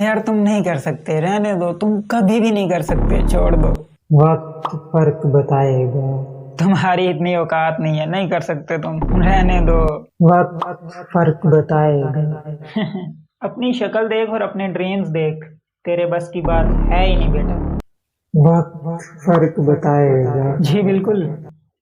यार तुम नहीं कर सकते, रहने दो, तुम कभी भी नहीं कर सकते, छोड़ दो। वक्त फर्क बताएगा। तुम्हारी इतनी औकात नहीं है, नहीं कर सकते तुम, रहने दो। वक्त फर्क बताएगा। अपनी शक्ल देख और अपने ड्रीम्स देख, तेरे बस की बात है ही नहीं बेटा। वक्त फर्क बताएगा। जी बिल्कुल,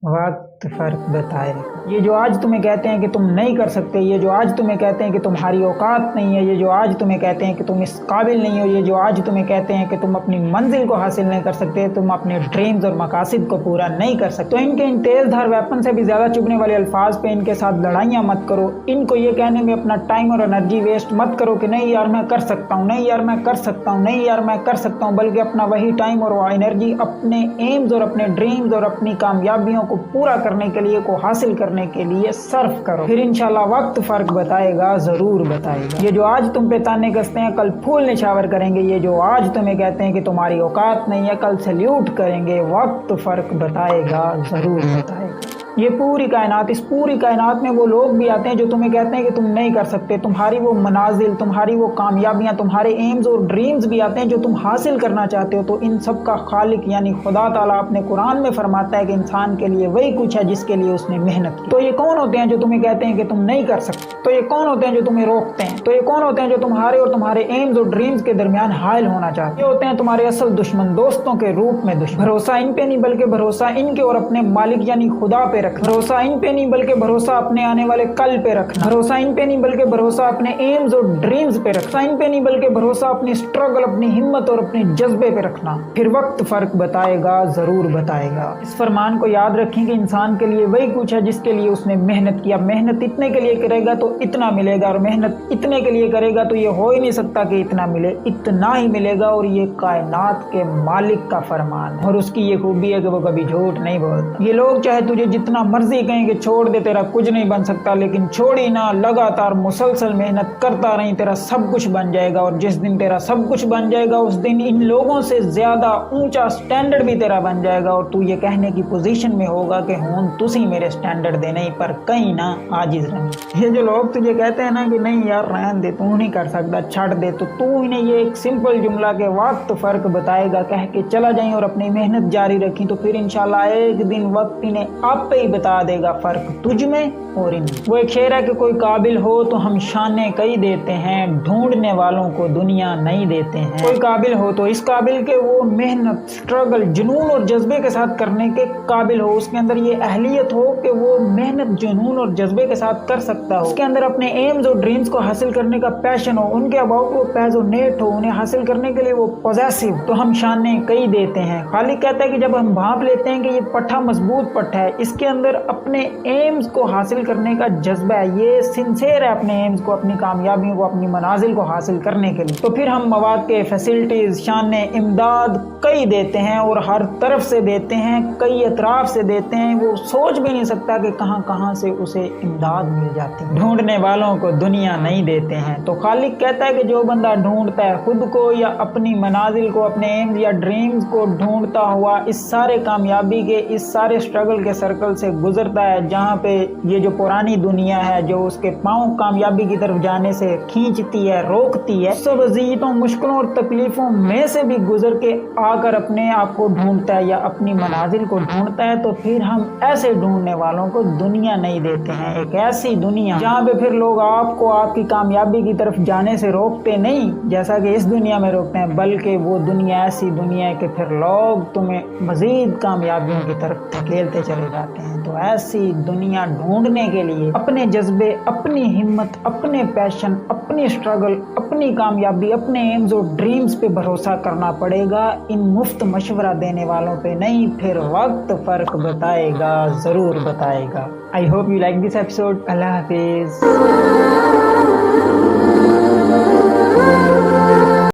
वक्त फर्क बताएगा। ये जो आज तुम्हें कहते हैं कि तुम नहीं कर सकते, ये जो आज तुम्हें कहते हैं कि तुम्हारी औकात नहीं है, ये जो आज तुम्हें कहते हैं कि तुम इस काबिल नहीं हो, ये जो आज तुम्हें कहते हैं कि तुम अपनी मंजिल को हासिल नहीं कर सकते, तुम अपने ड्रीम्स और मकासिद को पूरा नहीं कर सकते, तो इनके इन तेज धार वेपन से भी ज्यादा चुभने वाले अल्फाज पे इनके साथ लड़ाइयाँ मत करो। इनको ये कहने में अपना टाइम और एनर्जी वेस्ट मत करो कि नहीं यार मैं कर सकता हूँ, नहीं यार मैं कर सकता हूँ, नहीं यार मैं कर सकता हूँ, बल्कि अपना वही टाइम और वो एनर्जी अपने एम्स और अपने ड्रीम्स और अपनी कामयाबियों को पूरा करने के लिए, को हासिल करने के लिए सर्फ करो। फिर इंशाल्लाह वक्त फर्क बताएगा, जरूर बताएगा। ये जो आज तुम पे ताने कसते हैं कल फूल निछावर करेंगे, ये जो आज तुम्हें कहते हैं कि तुम्हारी औकात नहीं है कल सैल्यूट करेंगे। वक्त फर्क बताएगा, जरूर बताएगा। ये पूरी कायनात, इस पूरी कायनात में वो लोग भी आते हैं जो तुम्हें कहते हैं कि तुम नहीं कर सकते, तुम्हारी वो मनाजिल, तुम्हारी वो कामयाबियां, तुम्हारे एम्स और ड्रीम्स भी आते हैं जो तुम हासिल करना चाहते हो। तो इन सब का खालिक यानी खुदा ताला अपने कुरान में फरमाता है कि इंसान के लिए वही कुछ है जिसके लिए उसने मेहनत की। तो ये कौन होते हैं जो तुम्हें कहते हैं कि तुम नहीं कर सकते? तो ये कौन होते हैं जो तुम्हें रोकते हैं? तो ये कौन होते हैं जो तुम्हारे और तुम्हारे एम्स और ड्रीम्स के दरमियान हायल होना चाहते हैं? ये होते हैं तुम्हारे असल दुश्मन, दोस्तों के रूप में दुश्मन। भरोसा इन पे नहीं बल्कि भरोसा इनके और अपने मालिक यानी खुदा पे रखना। भरोसा इन पे नहीं बल्कि भरोसा अपने आने वाले कल पे रखना। भरोसा इन पे नहीं बल्कि भरोसा अपने एम्स और ड्रीम्स पे रखना। इन पे नहीं बल्कि भरोसा अपनी स्ट्रगल, अपनी हिम्मत और अपने जज्बे पे रखना। फिर वक्त फर्क बताएगा, जरूर बताएगा। इस फरमान को याद रखें कि इंसान के लिए वही कुछ है जिसके लिए उसने मेहनत किया। मेहनत इतने के लिए करेगा तो इतना मिलेगा, और मेहनत इतने के लिए करेगा तो ये हो ही नहीं सकता कि इतना मिले, इतना ही मिलेगा। और ये कायनात के मालिक का फरमान है, और उसकी ये खूबी है कि वो कभी झूठ नहीं बोलता। ये लोग चाहे तुझे जितना मर्जी कहें कि छोड़ दे, तेरा कुछ नहीं बन सकता, लेकिन छोड़ी ना, लगातार मुसलसल मेहनत करता रही, तेरा सब कुछ बन जाएगा। और जिस दिन तेरा सब कुछ बन जाएगा उस दिन इन लोगों से ज्यादा ऊंचा स्टैंडर्ड भी तेरा बन जाएगा, और तू ये कहने की पोजीशन में होगा कि हूं तुसी मेरे स्टैंडर्ड दे, नहीं पर कहीं ना आजिज रही। ये जो लोग तुझे कहते हैं ना कि नहीं यार रहन दे, तू नहीं कर सकता, छड़ दे, तो तू इन्हें ये एक सिंपल जुमला के वक्त फर्क बताएगा कह के चला जाए और अपनी मेहनत जारी रखी, तो फिर इंशाल्लाह एक दिन वक्त इन्हें आप पे ही बता देगा फर्क तुझ में और इनमें। वो एक शेर है कि कोई काबिल हो तो हम शाने कई देते हैं, ढूंढने वालों को दुनिया नहीं देते हैं। कोई काबिल हो तो इस काबिल के वो मेहनत, स्ट्रगल, जुनून और जज्बे के साथ करने के काबिल हो, उसके अंदर ये अहलियत हो कि वो मेहनत, जुनून और जज्बे के साथ कर सकता हो, उसके अंदर अपने एम्स और ड्रीम्स को हासिल करने का पैशन हो, उनके अबाउट वो पैशनेट हो, उन्हें हासिल करने के लिए वो पॉजेसिव। तो हम शाने कई देते हैं। खालिक कहता है कि जब हम भांप लेते हैं कि ये पट्टा मजबूत पट्टा है, इसके अंदर अपने एम्स को हासिल करने का जज्बा है, ये सिंसियर है अपने एम्स को, अपनी कामयाबियों को, अपनी मनाजिल को हासिल करने के लिए, तो फिर हम मवाद के फैसिलिटीज, शाने, इमदाद कई देते हैं, और हर तरफ से देते हैं, कई अतराफ से देते हैं। वो सोच भी नहीं सकता कि कहां कहां से उसे इमदाद मिल जाती है। ढूंढने वालों को दुनिया नहीं देते हैं। तो खालिक कहता है कि जो बंदा ढूंढता है खुद को या अपनी मनाजिल को, अपने एम्स या ड्रीम्स को ढूंढता हुआ इस सारे कामयाबी के, इस सारे स्ट्रगल के सर्कल से गुजरता है, जहाँ पे ये जो पुरानी दुनिया है जो उसके पांव कामयाबी की तरफ जाने से खींचती है, रोकती है, सब अज़ियतों, मुश्किलों और तकलीफों में से भी गुजर के आकर अपने आप को ढूंढता है या अपनी मनाजिल को ढूंढता है, तो फिर हम ऐसे ढूंढने वालों को दुनिया नहीं देते हैं। एक ऐसी दुनिया जहाँ पे फिर लोग आपको आपकी कामयाबी की तरफ जाने से रोकते नहीं जैसा कि इस दुनिया में रोकते हैं, बल्कि वो दुनिया ऐसी दुनिया है कि फिर लोग तुम्हें मजीद कामयाबियों की तरफ धकेलते चले जाते हैं। तो ऐसी दुनिया ढूंढने के लिए अपने जज्बे, अपनी हिम्मत, अपने पैशन, अपनी स्ट्रगल, अपनी कामयाबी, अपने एम्स और ड्रीम्स पे भरोसा करना पड़ेगा, इन मुफ्त मशवरा देने वालों पे नहीं। फिर वक्त फर्क बताएगा, जरूर बताएगा। I hope you like this episode. Allah Hafiz.